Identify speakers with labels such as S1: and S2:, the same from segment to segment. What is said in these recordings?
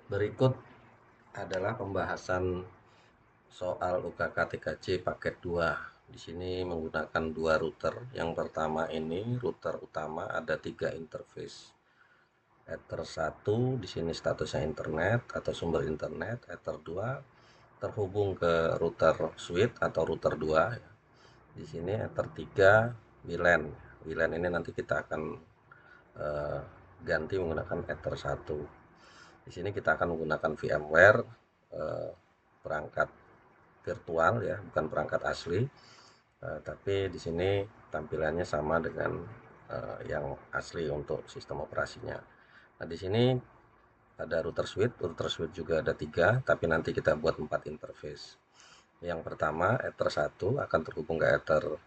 S1: Berikut adalah pembahasan soal UKK 3C paket 2. Di sini menggunakan dua router. Yang pertama ini router utama ada 3 interface. Ether 1 di sini statusnya internet atau sumber internet. Ether 2 terhubung ke router switch atau router 2. Di sini Ether 3 WLAN. WLAN ini nanti kita akan eh, ganti menggunakan Ether 1. Di sini kita akan menggunakan VMware, perangkat virtual ya, bukan perangkat asli. Tapi di sini tampilannya sama dengan yang asli untuk sistem operasinya. Nah, di sini ada router switch juga ada 3, tapi nanti kita buat 4 interface. Yang pertama, Ether 1 akan terhubung ke Ether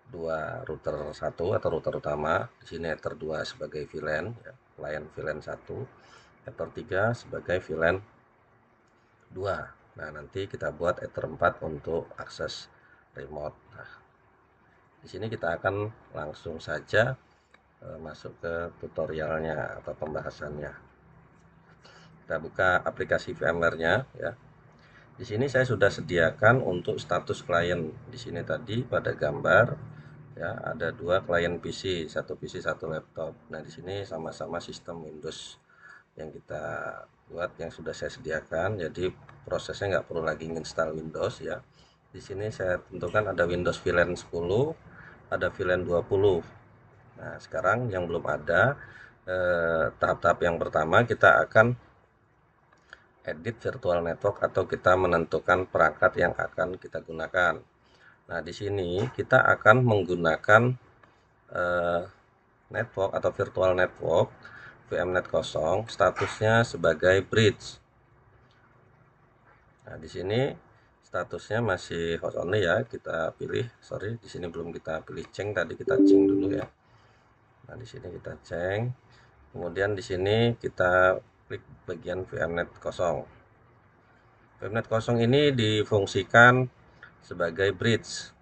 S1: 2 router 1 atau router utama. Di sini Ether 2 sebagai VLAN, ya, client VLAN 1. Ether 3 sebagai VLAN 2. Nah, nanti kita buat Ether 4 untuk akses remote. Nah, di sini kita akan langsung saja masuk ke tutorialnya atau pembahasannya. Kita buka aplikasi VMware-nya ya. Di sini saya sudah sediakan untuk status klien. Di sini tadi pada gambar ya ada dua klien PC, satu PC satu laptop. Nah, di sini sama-sama sistem Windows yang kita buat yang sudah saya sediakan. Jadi prosesnya nggak perlu lagi install Windows ya. Di sini saya tentukan ada Windows VLAN 10, ada VLAN 20. Nah, sekarang yang belum ada tahap-tahap yang pertama kita akan edit virtual network atau kita menentukan perangkat yang akan kita gunakan. Nah, di sini kita akan menggunakan network atau virtual network VMnet 0 statusnya sebagai bridge. Nah, di sini statusnya masih host only ya, kita pilih. Sorry, di sini belum kita pilih ceng, tadi kita ceng dulu ya. Nah, di sini kita ceng. Kemudian di sini kita klik bagian VMnet 0. VMnet 0 ini difungsikan sebagai bridge.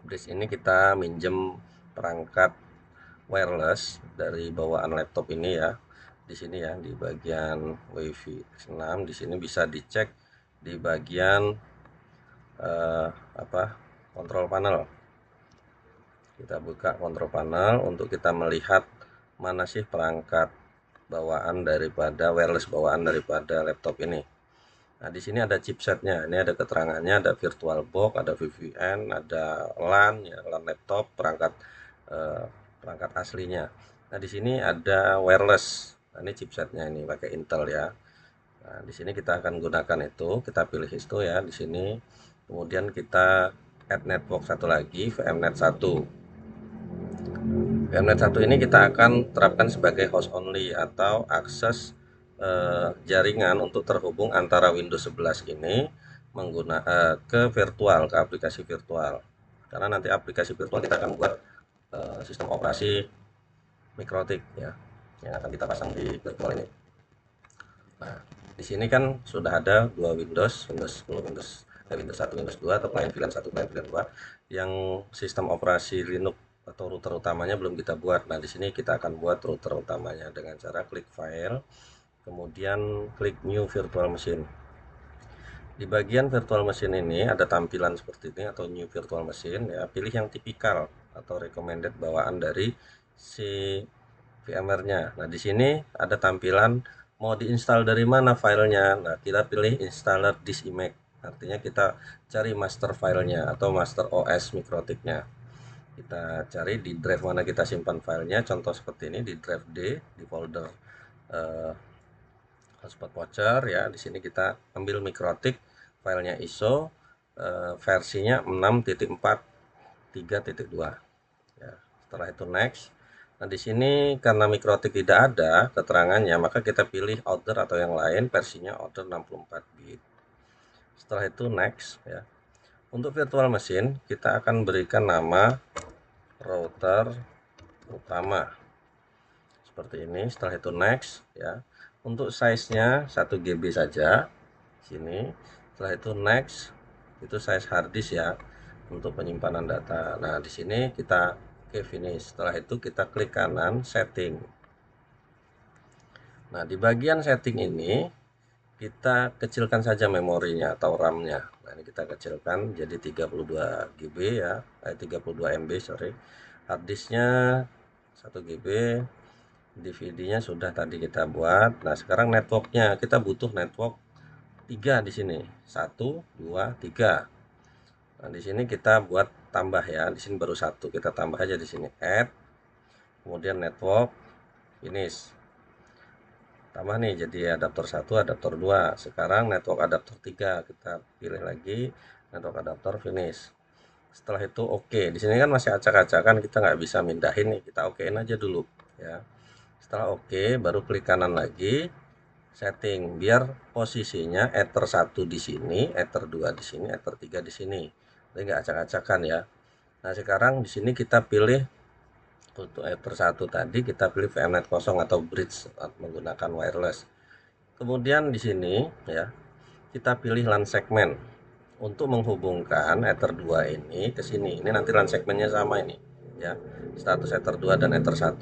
S1: Bridge ini kita minjem perangkat wireless dari bawaan laptop ini ya. Di sini ya di bagian WiFi 6 di sini bisa dicek di bagian kontrol panel. Kita buka kontrol panel untuk kita melihat mana sih perangkat bawaan daripada wireless bawaan daripada laptop ini. Nah, di sini ada chipsetnya. Ini ada keterangannya, ada VirtualBox, ada VPN, ada LAN ya, LAN laptop, perangkat aslinya. Nah, di sini ada wireless. Nah, ini chipsetnya ini pakai Intel ya. Nah, di sini kita akan gunakan itu, kita pilih itu ya di sini. Kemudian kita add network satu lagi, VMnet 1. VMnet 1 ini kita akan terapkan sebagai host only atau akses jaringan untuk terhubung antara Windows 11 ini menggunakan ke virtual, ke aplikasi virtual. Karena nanti aplikasi virtual kita akan buat sistem operasi mikrotik ya yang akan kita pasang di virtual ini. Nah, di sini kan sudah ada dua Windows, Windows 10, Windows 1, Windows 2 atau client VLAN 1, client VLAN 2 yang sistem operasi Linux atau router utamanya belum kita buat. Nah, di sini kita akan buat router utamanya dengan cara klik file, kemudian klik new virtual machine. Di bagian virtual machine ini ada tampilan seperti ini atau new virtual machine ya, pilih yang tipikal atau recommended bawaan dari si VMware-nya. Nah, di sini ada tampilan mau diinstal dari mana filenya. Nah, kita pilih installer this image. Artinya kita cari master filenya atau master OS mikrotiknya. Kita cari di drive mana kita simpan filenya. Contoh seperti ini di drive D di folder hotspot voucher ya. Di sini kita ambil mikrotik, filenya ISO, versinya 6.4.3.2. Ya, setelah itu next. Nah, di sini karena mikrotik tidak ada keterangannya, maka kita pilih order atau yang lain versinya order 64 bit. Setelah itu next ya. Untuk virtual machine kita akan berikan nama router utama. Seperti ini. Setelah itu next ya. Untuk size-nya 1 GB saja. Sini. Setelah itu next. Itu size hard disk ya untuk penyimpanan data. Nah, di sini kita finish. Setelah itu kita klik kanan setting. Nah, di bagian setting ini kita kecilkan saja memorinya atau RAM-nya. Nah, ini kita kecilkan jadi 32 GB ya, 32 MB sorry. Harddisknya 1 GB, DVD-nya sudah tadi kita buat. Nah, sekarang networknya kita butuh network 3 di sini. 1, 2, 3. Nah, di sini kita buat tambah ya. Di sini baru satu, kita tambah aja di sini add, kemudian network, finish. Tambah nih jadi adaptor 1, adaptor 2. Sekarang network adaptor 3, kita pilih lagi network adaptor, finish. Setelah itu oke. Di sini kan masih acak-acakan, kita nggak bisa mindahin nih, kita okein aja dulu ya. Setelah oke, baru klik kanan lagi, setting biar posisinya ether 1 di sini, ether 2 di sini, ether 3 di sini. Jadi nggak acak-acakan ya. Nah, sekarang di sini kita pilih untuk ether 1 tadi, kita pilih VMnet kosong atau bridge menggunakan wireless. Kemudian di sini ya, kita pilih LAN segmen untuk menghubungkan ether 2 ini ke sini. Ini nanti LAN segmennya sama ini ya. Status ether 2 dan ether 1.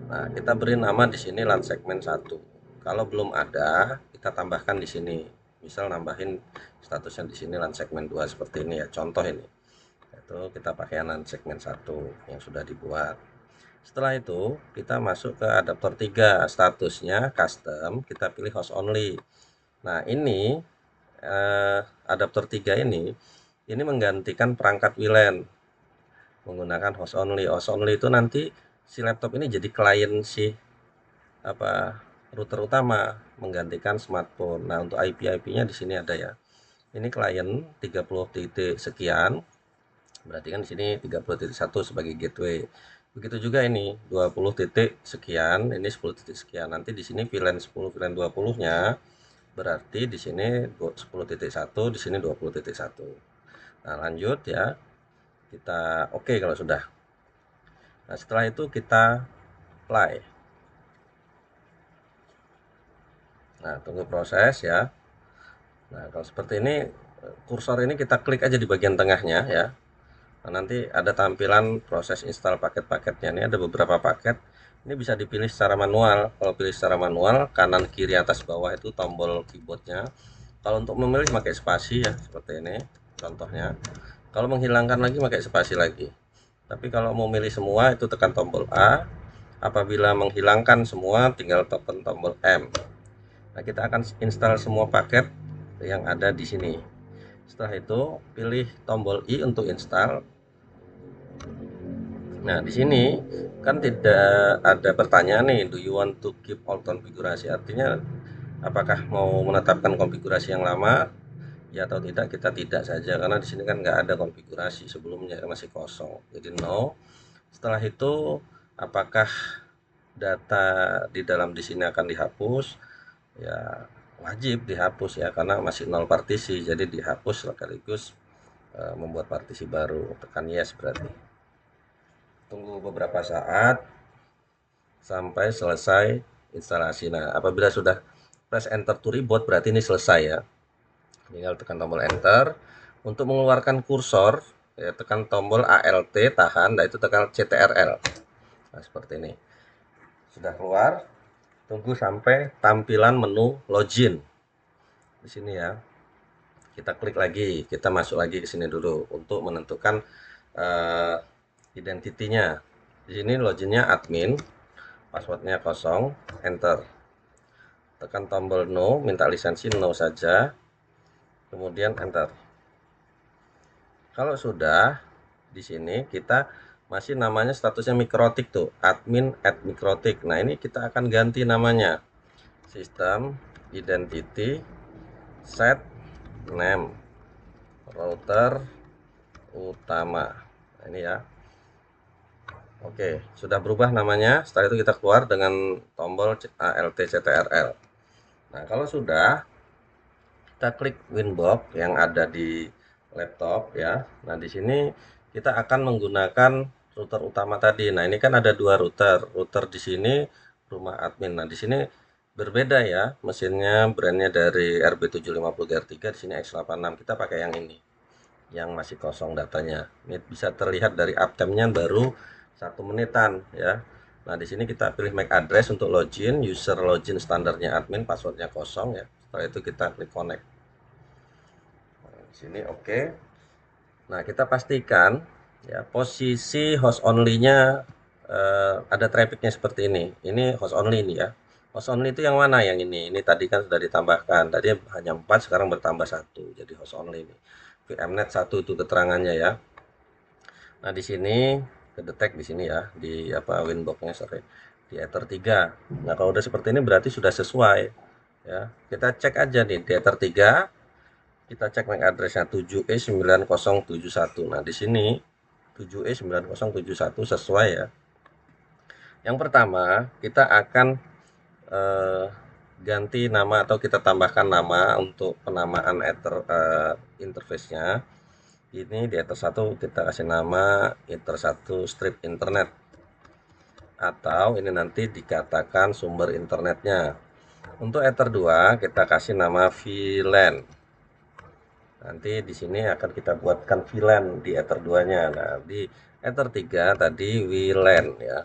S1: Nah, kita beri nama di sini LAN segmen 1. Kalau belum ada, kita tambahkan di sini. Misal nambahin statusnya di sini LAN segmen 2 seperti ini ya. Contoh ini. Itu kita pakai LAN segmen 1 yang sudah dibuat. Setelah itu, kita masuk ke adaptor 3, statusnya custom, kita pilih host only. Nah, ini adaptor 3 ini menggantikan perangkat WLAN menggunakan host only. Host only itu nanti si laptop ini jadi klien si router utama, menggantikan smartphone. Nah, untuk IP-nya di sini ada ya. Ini klien 30 titik sekian. Berarti kan di sini 30.1 sebagai gateway. Begitu juga ini 20 titik sekian, ini 10 titik sekian. Nanti di sini VLAN 10, VLAN 20-nya berarti di sini 10.1, di sini 20.1. Nah, lanjut ya. Kita oke kalau sudah. Nah, setelah itu kita play. Nah, tunggu proses ya. Nah, kalau seperti ini kursor ini kita klik aja di bagian tengahnya ya. Nah, nanti ada tampilan proses install paket-paketnya. Ini ada beberapa paket. Ini bisa dipilih secara manual. Kalau pilih secara manual, kanan, kiri, atas, bawah itu tombol keyboardnya. Kalau untuk memilih pakai spasi ya, seperti ini contohnya. Kalau menghilangkan lagi pakai spasi lagi. Tapi kalau mau milih semua itu tekan tombol A. Apabila menghilangkan semua tinggal tekan tombol M. Nah, kita akan install semua paket yang ada di sini. Setelah itu pilih tombol I untuk install. Nah, di sini kan tidak ada pertanyaan nih, do you want to keep all konfigurasi? Artinya apakah mau menetapkan konfigurasi yang lama? Ya atau tidak, kita tidak saja karena di sini kan nggak ada konfigurasi sebelumnya, masih kosong. Jadi no. Setelah itu apakah data di dalam di sini akan dihapus? Ya wajib dihapus ya karena masih nol partisi, jadi dihapus sekaligus membuat partisi baru. Tekan yes berarti. Tunggu beberapa saat sampai selesai instalasi. Nah, apabila sudah press enter to reboot berarti ini selesai ya. Tinggal tekan tombol enter. Untuk mengeluarkan kursor ya, tekan tombol ALT tahan, nah itu tekan CTRL. Nah, seperti ini. Sudah keluar. Tunggu sampai tampilan menu login. Di sini ya. Kita klik lagi, kita masuk lagi ke sini dulu untuk menentukan identitinya. Di sini loginnya admin, passwordnya kosong, enter. Tekan tombol no, minta lisensi no saja, kemudian enter. Kalau sudah, di sini kita masih namanya statusnya Mikrotik tuh, admin @mikrotik. Nah, ini kita akan ganti namanya. Sistem identity set name router utama. Nah, ini ya. Oke, sudah berubah namanya. Setelah itu kita keluar dengan tombol ALT CTRL. Nah, kalau sudah, kita klik Winbox yang ada di laptop ya. Nah, di sini kita akan menggunakan router utama tadi. Nah, ini kan ada dua router. Router di sini rumah admin. Nah, di sini berbeda ya. Mesinnya brandnya dari RB750GR3, di sini X86. Kita pakai yang ini. Yang masih kosong datanya. Ini bisa terlihat dari uptime-nya baru 1 menitan ya. Nah, di sini kita pilih MAC address untuk login, user login standarnya admin, passwordnya kosong ya. Setelah itu kita klik connect. Nah, di sini oke. Nah, kita pastikan ya posisi host only-nya ada trafficnya seperti ini. Ini host only ini ya. Host only itu yang mana? Yang ini. Ini tadi kan sudah ditambahkan. Tadi hanya 4, sekarang bertambah 1. Jadi host only ini. VMnet 1 itu keterangannya ya. Nah, di sini kedetek di sini ya, di apa winbox-nya sorry, di Ether 3. Nah, kalau udah seperti ini berarti sudah sesuai ya. Kita cek aja nih di Ether 3, kita cek MAC address-nya 7E9071. Nah, di sini 7E9071 sesuai ya. Yang pertama, kita akan eh, ganti nama atau kita tambahkan nama untuk penamaan Ether interface-nya. Ini di Ether 1 kita kasih nama Ether 1 strip internet, atau ini nanti dikatakan sumber internetnya. Untuk Ether 2 kita kasih nama VLAN. Nanti di sini akan kita buatkan VLAN di Ether 2-nya. Nah, di Ether 3 tadi WLAN ya.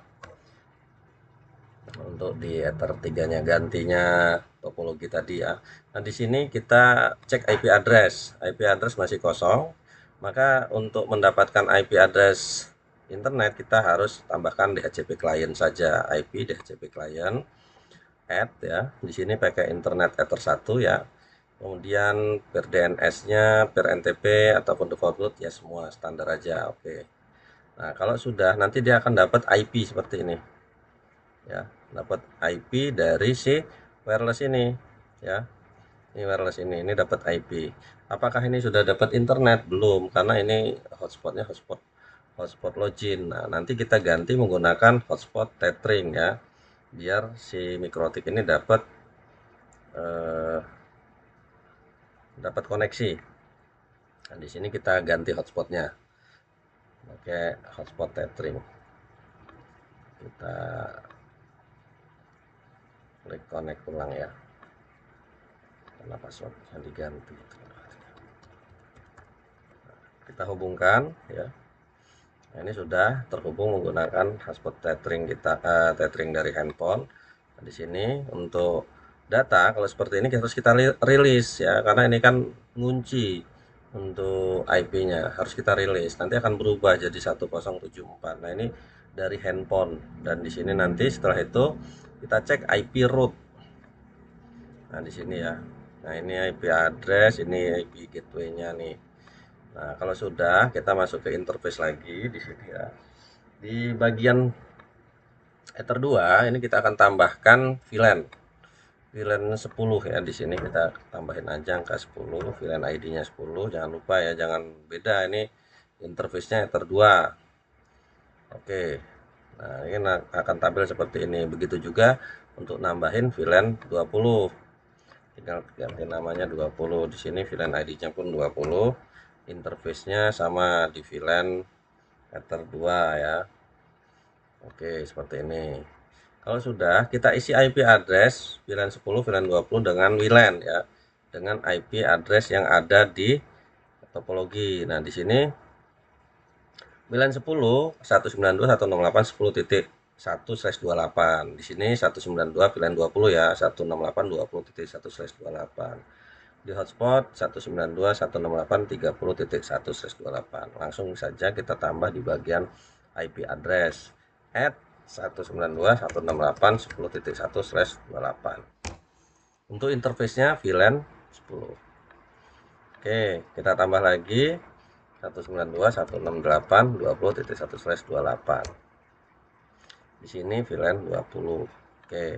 S1: Untuk di Ether 3-nya gantinya topologi tadi ya. Nah, di sini kita cek IP address. IP address masih kosong. Maka untuk mendapatkan IP address internet kita harus tambahkan DHCP client saja. IP DHCP client add ya. Di sini pakai internet Ether 1 ya. Kemudian per DNS-nya, per NTP ataupun default root ya semua standar aja. Oke. Nah, kalau sudah nanti dia akan dapat IP seperti ini. Ya, dapat IP dari si wireless ini ya. Ini wireless ini dapat IP. Apakah ini sudah dapat internet? Belum, karena ini hotspotnya hotspot login. Nah, nanti kita ganti menggunakan hotspot tethering ya, biar si mikrotik ini dapat dapat koneksi. Nah, di sini kita ganti hotspotnya pakai hotspot tethering. Kita klik connect ulang ya, karena passwordnya diganti. Kita hubungkan ya. Nah, ini sudah terhubung menggunakan hotspot tethering kita, tethering dari handphone. Nah, di sini untuk data kalau seperti ini harus kita rilis ya, karena ini kan ngunci untuk IP-nya harus kita rilis. Nanti akan berubah jadi 1074. Nah, ini dari handphone, dan di sini nanti setelah itu kita cek IP root. Nah, di sini ya. Nah, ini IP address, ini IP gateway-nya nih. Nah, kalau sudah kita masuk ke interface lagi di sini ya. Di bagian Ether 2 ini kita akan tambahkan VLAN. VLAN 10 ya, di sini kita tambahin aja angka 10, VLAN ID-nya 10. Jangan lupa ya, jangan beda, ini interface-nya Ether 2. Oke. Nah, ini akan tampil seperti ini. Begitu juga untuk nambahin VLAN 20. Tinggal ganti namanya 20. Di sini VLAN ID-nya pun 20. Interface-nya sama di VLAN Ether 2 ya. Oke, seperti ini. Kalau sudah, kita isi IP address VLAN 10, VLAN 20 dengan WLAN ya. Dengan IP address yang ada di topologi. Nah, di sini WLAN 10 192.168.10.1/28. Di sini 192 VLAN 20 ya, 168.20.1/28. Di hotspot 192.168.30.1/28. Langsung saja kita tambah di bagian IP address at 192.168.10.1/28. Untuk interface-nya VLAN 10. Oke, kita tambah lagi 192.168.20.1/28. Di sini VLAN 20. Oke.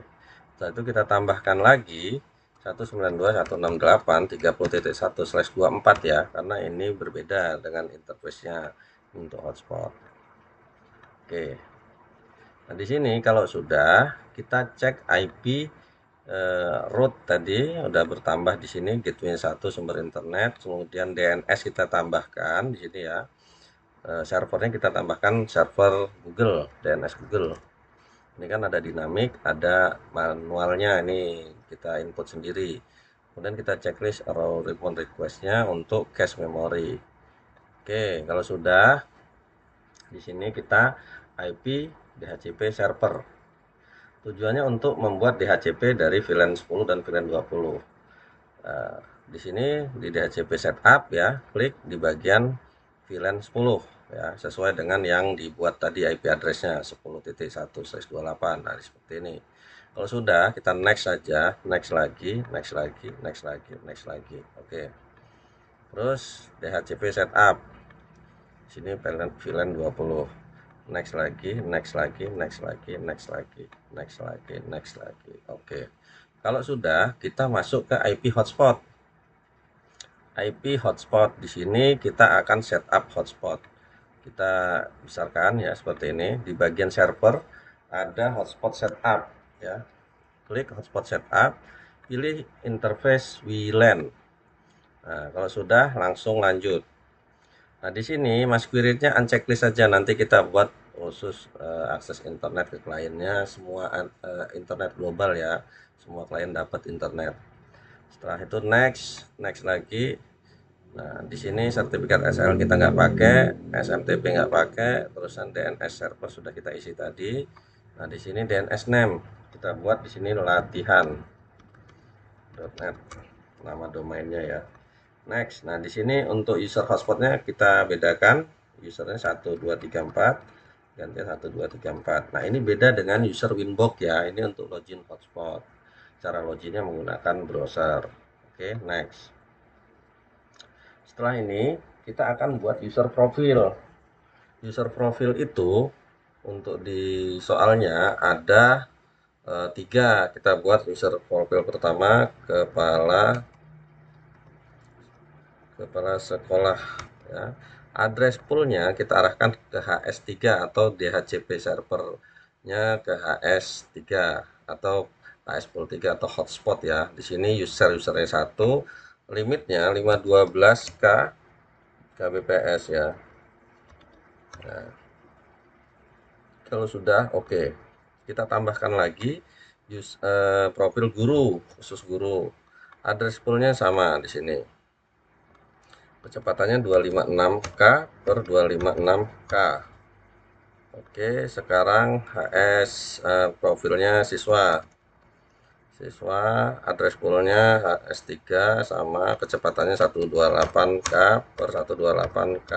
S1: Setelah itu kita tambahkan lagi 192.168.30.1/24 ya, karena ini berbeda dengan interface-nya untuk hotspot. Oke. Nah, di sini kalau sudah kita cek IP root tadi udah bertambah di sini, gateway 1 sumber internet, kemudian DNS kita tambahkan di sini ya. Servernya kita tambahkan server Google, DNS Google. Ini kan ada dinamik, ada manualnya, ini kita input sendiri. Kemudian kita checklist raw request-nya untuk cache memory. Oke, kalau sudah di sini kita IP DHCP server. Tujuannya untuk membuat DHCP dari VLAN 10 dan VLAN 20. Nah, di sini di DHCP setup ya, klik di bagian VLAN 10 ya, sesuai dengan yang dibuat tadi IP addressnya 10.1/28. Nah, seperti ini. Kalau sudah, kita next saja, next lagi, next lagi, next lagi, next lagi. Oke. Terus DHCP setup. Sini VLAN 20. Next lagi, next lagi, next lagi, next lagi, next lagi, next lagi. Oke. Kalau sudah, kita masuk ke IP hotspot. IP hotspot di sini kita akan setup hotspot. Kita besarkan ya seperti ini. Di bagian server ada hotspot setup ya. Klik hotspot setup, pilih interface WLAN. Nah, kalau sudah langsung lanjut. Nah, di sini Mas Quirit-nya unchecklist saja, nanti kita buat khusus akses internet ke kliennya, semua internet global ya. Semua klien dapat internet. Setelah itu next, next lagi. Nah, di sini sertifikat SL kita nggak pakai, SMTP nggak pakai, terusan DNS server sudah kita isi tadi. Nah, di sini DNS name kita buat di sini latihan.net, nama domainnya ya. Next, nah di sini untuk user hotspotnya kita bedakan, usernya 1234, gantian 1234. Nah, ini beda dengan user Winbox ya, ini untuk login hotspot. Cara loginnya menggunakan browser. Oke, next. Setelah ini kita akan buat user profil. User profil itu untuk di soalnya ada tiga. Kita buat user profil pertama kepala sekolah ya. Address poolnya kita arahkan ke HS3 atau DHCP servernya ke HS3 atau HS pool 3 atau hotspot ya. Di sini usernya 1, limitnya 512 kbps ya. Nah, kalau sudah oke. Kita tambahkan lagi profil guru, khusus guru. Address poolnya sama di sini. Kecepatannya 256K per 256K. Oke, sekarang HS profilnya siswa. Siswa address poolnya HS3 sama kecepatannya 128K per 128K.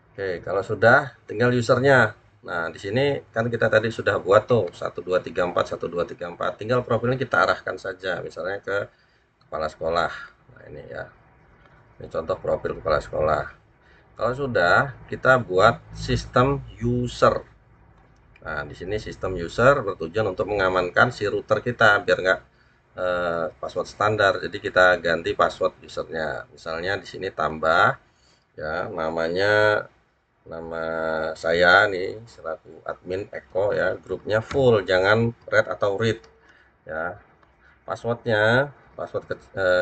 S1: Oke, kalau sudah tinggal usernya. Nah, di sini kan kita tadi sudah buat tuh 1234 1234. Tinggal profilnya kita arahkan saja misalnya ke kepala sekolah. Nah, ini ya. Ini contoh profil kepala sekolah. Kalau sudah, kita buat sistem user. Nah, di sini sistem user bertujuan untuk mengamankan si router kita biar nggak password standar. Jadi kita ganti password usernya. Misalnya di sini tambah ya nama saya nih selaku admin Eko ya, grupnya full, jangan red atau read ya. Passwordnya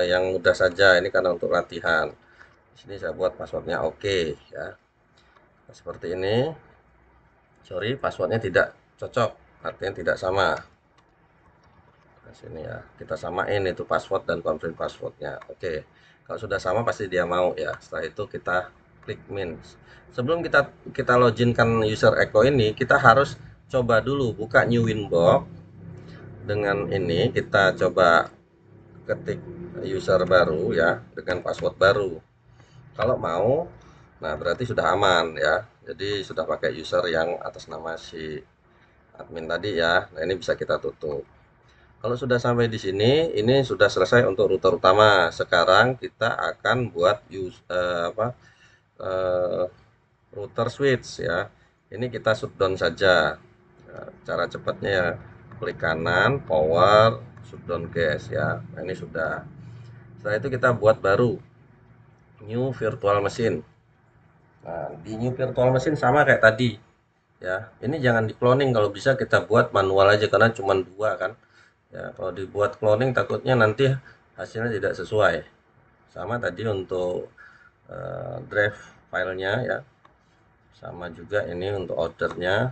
S1: yang mudah saja, ini karena untuk latihan. Di sini saya buat passwordnya oke ya. Nah, seperti ini. Sorry, passwordnya tidak cocok, artinya tidak sama. Nah, sini ya, kita samain itu password dan confirm passwordnya. Oke, kalau sudah sama pasti dia mau ya. Setelah itu kita klik min. Sebelum kita loginkan user Eko ini, kita harus coba dulu buka new winbox. Dengan ini kita coba ketik user baru ya dengan password baru. Kalau mau, nah berarti sudah aman ya. Jadi sudah pakai user yang atas nama si admin tadi ya. Nah, ini bisa kita tutup. Kalau sudah sampai di sini, ini sudah selesai untuk router utama. Sekarang kita akan buat router switch ya. Ini kita shutdown saja. Nah, cara cepatnya ya klik kanan, power, shutdown gas ya. Nah, ini sudah. Setelah itu kita buat baru new virtual machine. Nah, di new virtual machine sama kayak tadi ya. Ini jangan di cloning, kalau bisa kita buat manual aja karena cuma dua kan. Ya, kalau dibuat cloning takutnya nanti hasilnya tidak sesuai. Sama tadi untuk drive filenya ya. Sama juga ini untuk ordernya.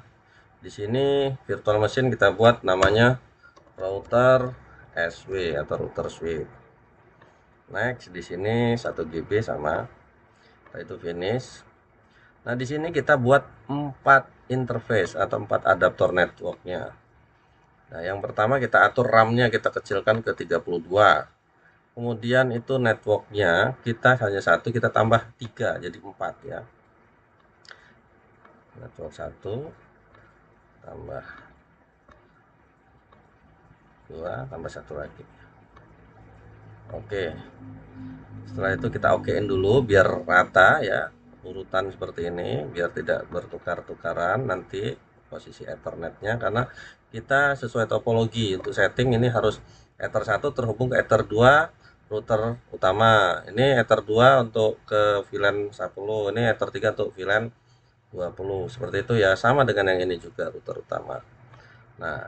S1: Di sini virtual machine kita buat namanya router SW atau router switch. Next, di sini 1 GB sama. Itu finish. Nah, di sini kita buat 4 interface atau 4 adaptor networknya. Nah, yang pertama kita atur RAM-nya, kita kecilkan ke 32. Kemudian itu networknya kita hanya satu, kita tambah 3 jadi 4 ya. Network 1 tambah 2 tambah 1 lagi. Oke. Setelah itu kita okein dulu biar rata ya, urutan seperti ini biar tidak bertukar-tukaran nanti posisi ethernetnya, karena kita sesuai topologi untuk setting ini harus ether 1 terhubung ke ether 2 router utama. Ini ether 2 untuk ke VLAN 10, ini ether 3 untuk VLAN 20. Seperti itu ya, sama dengan yang ini juga router utama. Nah,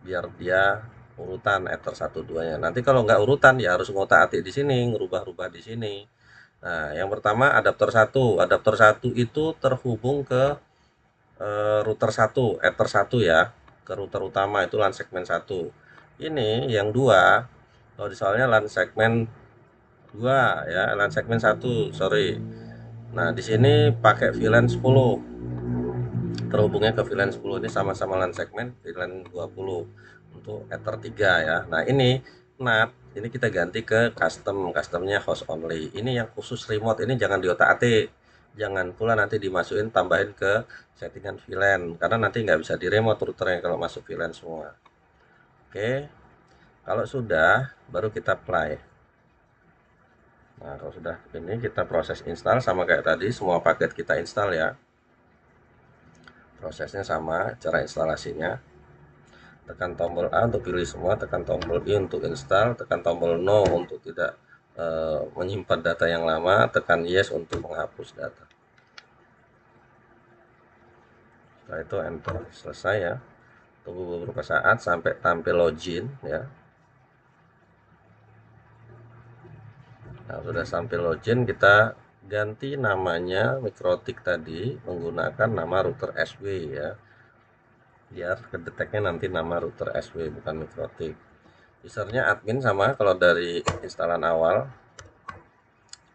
S1: biar dia urutan ether 1 2-nya. Nanti kalau nggak urutan ya harus ngotak-atik di sini, ngerubah-rubah di sini. Nah, yang pertama adaptor 1. Adaptor 1 itu terhubung ke router 1, ether 1 ya, ke router utama itu LAN segmen 1. Ini yang 2, kalau soalnya LAN segmen 2 ya, LAN segmen 1, sorry. Nah, di sini pakai VLAN 10. Terhubungnya ke VLAN 10 ini sama-sama LAN segmen VLAN 20 untuk ether 3 ya. Nah, ini NAT ini kita ganti ke customnya host only. Ini yang khusus remote, ini jangan diotak-atik, jangan pula nanti dimasukin tambahin ke settingan VLAN karena nanti nggak bisa di remote routernya kalau masuk VLAN semua. Oke, kalau sudah baru kita apply. Nah, kalau sudah ini kita proses install sama kayak tadi, semua paket kita install ya. Prosesnya sama, cara instalasinya. Tekan tombol A untuk pilih semua, tekan tombol I untuk install, tekan tombol No untuk tidak menyimpan data yang lama, tekan Yes untuk menghapus data. Setelah itu enter, selesai ya. Tunggu beberapa saat sampai tampil login ya. Nah, sudah sampai login, kita ganti namanya Mikrotik tadi menggunakan nama router SW ya. Biar kedeteknya nanti nama router SW bukan Mikrotik. Usernya admin sama kalau dari instalan awal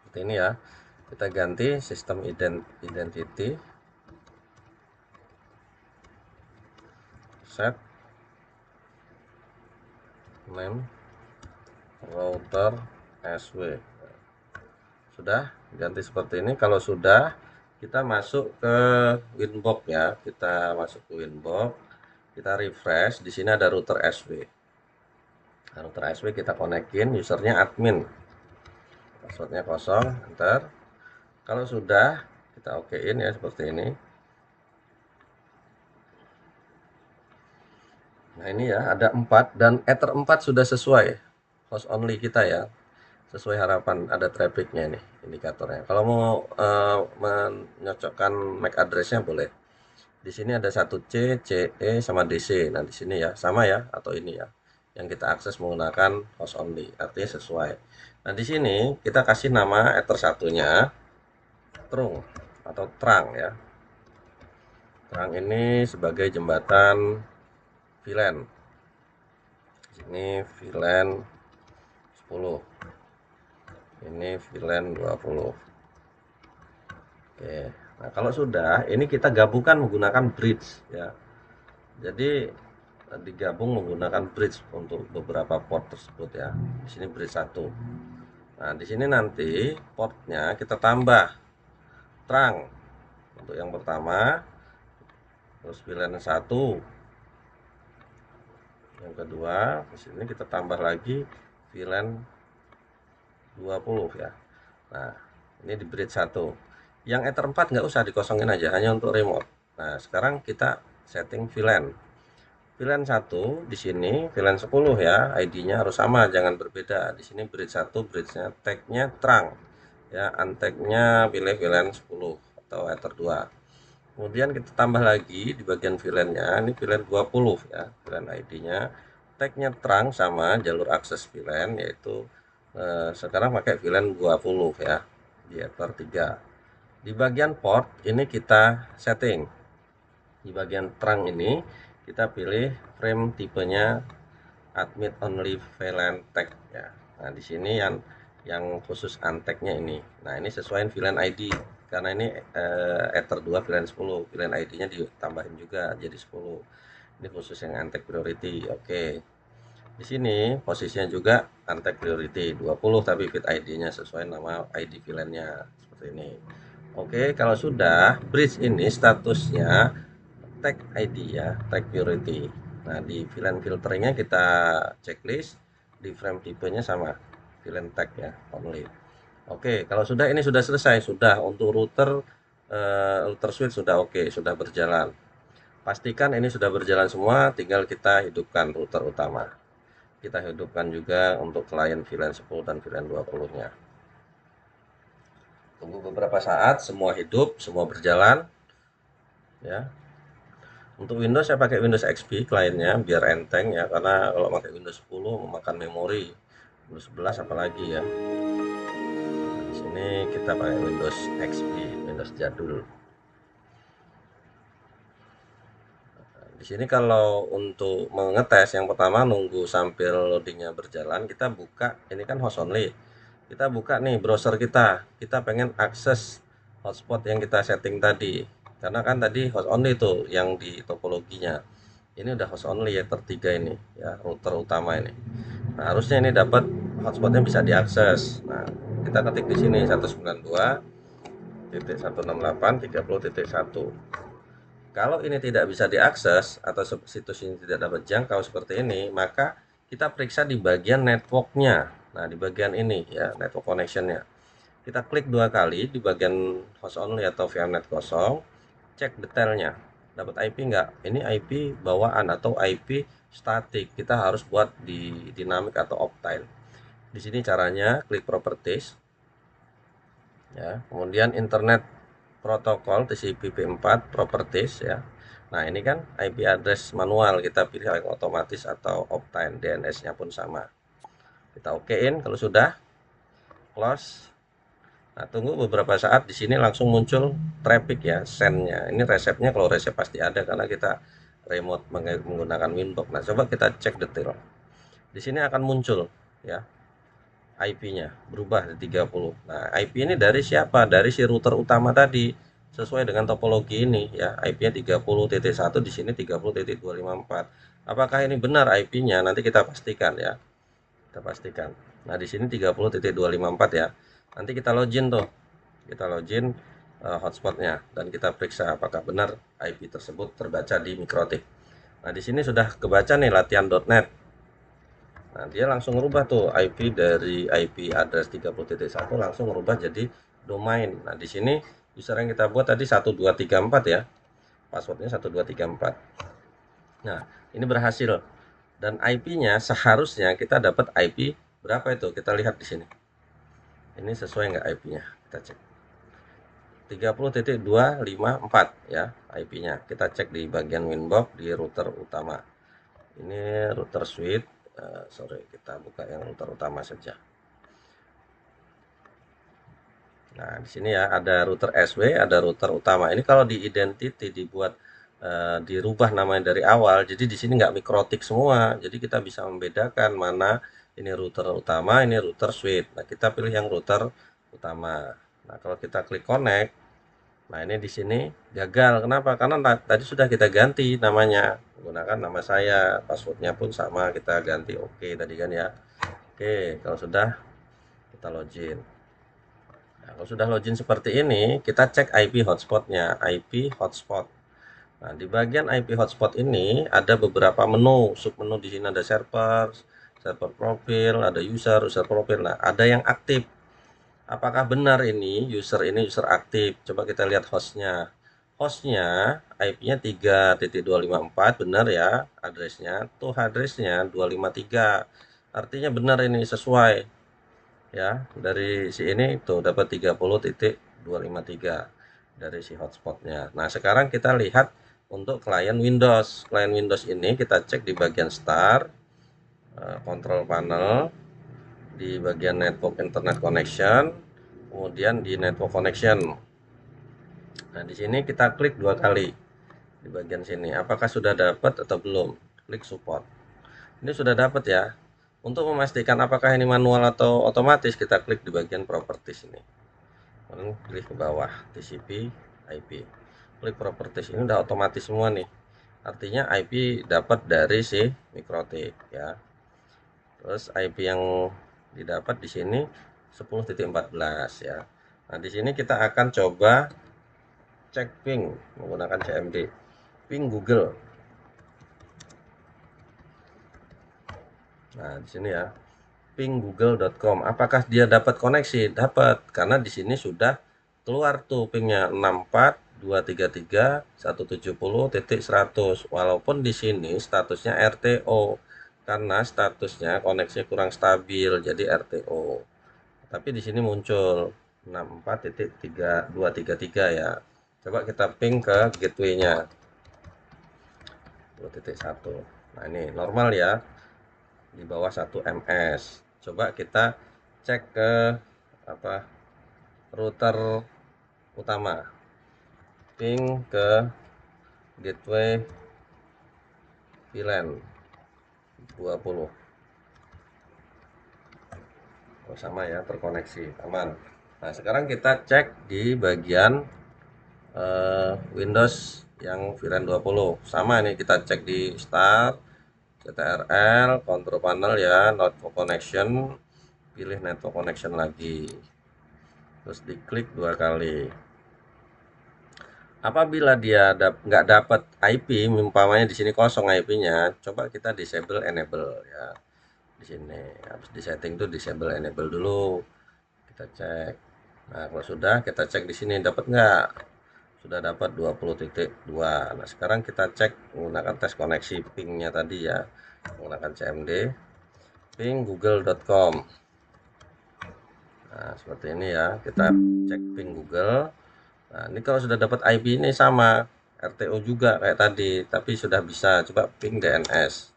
S1: seperti ini ya. Kita ganti sistem identity, set name router SW. Sudah ganti seperti ini. Kalau sudah, kita masuk ke Winbox ya. Kita masuk ke Winbox, kita refresh. Di sini ada router SW. Nah, router SW kita konekin, usernya admin, passwordnya kosong, enter. Kalau sudah, kita okein ya seperti ini. Nah, ini ya ada 4 dan ether 4 sudah sesuai host only kita ya, sesuai harapan. Ada trafficnya nih indikatornya. Kalau mau menyocokkan MAC addressnya boleh. Di sini ada 1C, CE sama DC. Nah, di sini ya sama ya, atau ini ya yang kita akses menggunakan host only, artinya sesuai. Nah, di sini kita kasih nama ether satunya Trung atau Trang ya. Trang ini sebagai jembatan VLAN. Ini VLAN 10. Ini VLAN 20. Oke. Nah, kalau sudah, ini kita gabungkan menggunakan bridge ya. Jadi digabung menggunakan bridge untuk beberapa port tersebut ya. Di sini bridge 1. Nah, di sini nanti portnya kita tambah Trang untuk yang pertama, terus VLAN 1. Yang kedua, di sini kita tambah lagi VLAN 20 ya. Nah, ini di bridge 1. Yang ether 4 nggak usah dikosongin aja, hanya untuk remote. Nah, sekarang kita setting VLAN. VLAN 1 di sini VLAN 10 ya, ID-nya harus sama, jangan berbeda. Di sini bridge 1, bridge-nya tag-nya Trang. Ya, untag-nya pilih VLAN 10 atau ether 2. Kemudian kita tambah lagi di bagian VLAN-nya, ini VLAN 20 ya, VLAN ID-nya. Tag-nya Trang sama jalur akses VLAN, yaitu sekarang pakai VLAN 20 ya, di ether 3. Di bagian port ini kita setting. Di bagian Trang ini kita pilih frame tipenya admit only VLAN tag ya. Nah, di sini yang khusus untag-nya ini. Nah, ini sesuaiin VLAN ID karena ini Ether 2 VLAN 10, VLAN ID-nya ditambahin juga jadi 10. Ini khusus yang untagged priority. Oke. Di sini posisinya juga untagged priority 20, tapi fit ID-nya sesuai nama ID VLAN-nya seperti ini. Oke, kalau sudah bridge ini statusnya tag ID ya, tag priority. Nah, di VLAN filteringnya kita checklist, di frame tipenya sama VLAN tag ya, only. Oke, kalau sudah ini sudah selesai, sudah untuk router switch sudah oke, sudah berjalan. Pastikan ini sudah berjalan semua, tinggal kita hidupkan router utama. Kita hidupkan juga untuk klien VLAN 10 dan VLAN 20-nya. Tunggu beberapa saat, semua hidup, semua berjalan. Ya. Untuk Windows saya pakai Windows XP kliennya biar enteng ya, karena kalau pakai Windows 10 memakan memori. Windows 11 apalagi ya. Nah, di sini kita pakai Windows XP, Windows jadul. Di sini kalau untuk mengetes yang pertama nunggu sambil loadingnya berjalan, kita buka, ini kan host only. Kita buka nih browser kita pengen akses hotspot yang kita setting tadi. Karena kan tadi host only itu yang di topologinya. Ini udah host only ya, tertiga ini ya, router utama ini. Nah, harusnya ini dapat hotspotnya bisa diakses. Nah, kita ketik di sini 192.168.30.1. Kalau ini tidak bisa diakses atau situs ini tidak dapat jangkau seperti ini, maka kita periksa di bagian networknya. Nah, di bagian ini ya, network connectionnya. Kita klik 2 kali di bagian host only atau VMnet kosong, cek detailnya. Dapat IP nggak? Ini IP bawaan atau IP statik. Kita harus buat di dynamic atau optile. Di sini caranya klik properties. Ya, kemudian internet protokol TCP/IP4 properties ya. Nah, ini kan IP address manual, kita pilih yang otomatis atau optime, DNS-nya pun sama. Kita okein kalau sudah, close. Nah, tunggu beberapa saat, di sini langsung muncul traffic ya, send-nya. Ini resepnya, kalau resep pasti ada karena kita remote menggunakan Winbox. Nah, coba kita cek detail. Di sini akan muncul ya, IP-nya berubah di 30. Nah, IP ini dari siapa? Dari si router utama tadi. Sesuai dengan topologi ini ya, IP-nya 30.1, di sini 30.254. Apakah ini benar IP-nya? Nanti kita pastikan ya. Kita pastikan. Nah, di sini 30.254 ya. Nanti kita login tuh. Kita login hotspotnya dan kita periksa apakah benar IP tersebut terbaca di Mikrotik. Nah, di sini sudah kebaca nih latihan.net. Nah, dia langsung merubah tuh IP dari IP address 30.1 langsung merubah jadi domain. Nah, di sini user yang kita buat tadi 1234 ya. Passwordnya 1234. Nah, ini berhasil. Dan IP-nya seharusnya kita dapat IP berapa itu? Kita lihat di sini. Ini sesuai nggak IP-nya? Kita cek. 30.254 ya IP-nya. Kita cek di bagian Winbox di router utama. Ini router switch. Sorry, kita buka yang router utama saja. Nah, di sini ya ada router SW, ada router utama. Ini kalau di identity dibuat dirubah namanya dari awal, jadi di sini nggak mikrotik semua. Jadi kita bisa membedakan mana ini router utama, ini router switch. Nah, kita pilih yang router utama. Nah, kalau kita klik connect, nah ini di sini gagal. Kenapa? Karena tadi sudah kita ganti namanya, menggunakan nama saya, passwordnya pun sama kita ganti. Oke tadi kan ya. Oke, kalau sudah kita login. Nah, kalau sudah login seperti ini, kita cek IP hotspotnya, IP hotspot. Nah, di bagian IP hotspot ini ada beberapa menu, submenu. Di sini ada server, server profil, ada user, user profil. Nah, ada yang aktif. Apakah benar ini user aktif? Coba kita lihat hostnya. Hostnya IP-nya 3.254, benar ya addressnya. Tuh addressnya 253. Artinya benar ini sesuai ya. Dari si ini tuh dapat 30.253 dari si hotspotnya. Nah, sekarang kita lihat untuk klien Windows. Klien Windows ini kita cek di bagian start, control panel, di bagian network internet connection, kemudian di network connection. Nah, di sini kita klik 2 kali di bagian sini. Apakah sudah dapat atau belum? Klik support. Ini sudah dapat ya. Untuk memastikan apakah ini manual atau otomatis, kita klik di bagian properties ini. Klik ke bawah TCP IP, klik properties. Ini udah otomatis semua nih, artinya IP dapat dari si mikrotik ya. Terus IP yang didapat di sini 10.14 ya. Nah, di sini kita akan coba cek ping menggunakan CMD. Ping Google. Nah, di sini ya. Pinggoogle.com. Apakah dia dapat koneksi? Dapat, karena di sini sudah keluar tuh pingnya 64.233.170.100. Walaupun di sini statusnya RTO, karena statusnya koneksi kurang stabil, jadi RTO. Tapi di sini muncul 64.233 ya. Coba kita ping ke gateway-nya 2.1. Nah, ini normal ya, di bawah 1 ms. Coba kita cek ke apa, router utama, ping ke gateway VLAN 20. Oh, sama ya, terkoneksi, aman. Nah, sekarang kita cek di bagian Windows yang VLAN 20. Sama nih, kita cek di start, CTRL, control panel ya, network connection, pilih network connection lagi. Terus diklik 2 kali. Apabila dia nggak dapat IP, umpamanya di sini kosong IP-nya, coba kita disable enable ya. Di sini habis di setting tuh disable enable dulu. Kita cek. Nah, kalau sudah kita cek di sini dapat nggak? Sudah dapat 20.2. Nah, sekarang kita cek menggunakan tes koneksi pingnya tadi ya. Menggunakan CMD ping google.com. Nah, seperti ini ya. Kita cek ping Google. Nah, ini kalau sudah dapat IP ini sama RTO juga kayak tadi, tapi sudah bisa. Coba ping DNS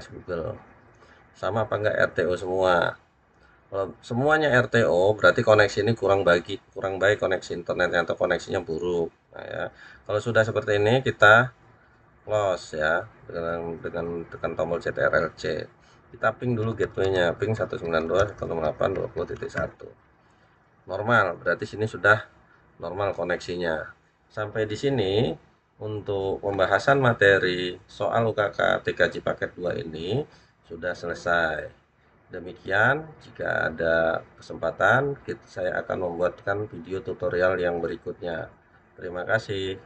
S1: Google. Sama apa enggak RTO semua? Kalau semuanya RTO, berarti koneksi ini kurang baik koneksi internetnya atau koneksinya buruk. Nah, ya. Kalau sudah seperti ini kita close ya dengan tekan tombol CTRL-C. Kita ping dulu gateway-nya, ping 192.168.20.1. Normal, berarti sini sudah normal koneksinya. Sampai di sini untuk pembahasan materi soal UKK TKJ paket 2 ini sudah selesai. Demikian, jika ada kesempatan saya akan membuatkan video tutorial yang berikutnya. Terima kasih.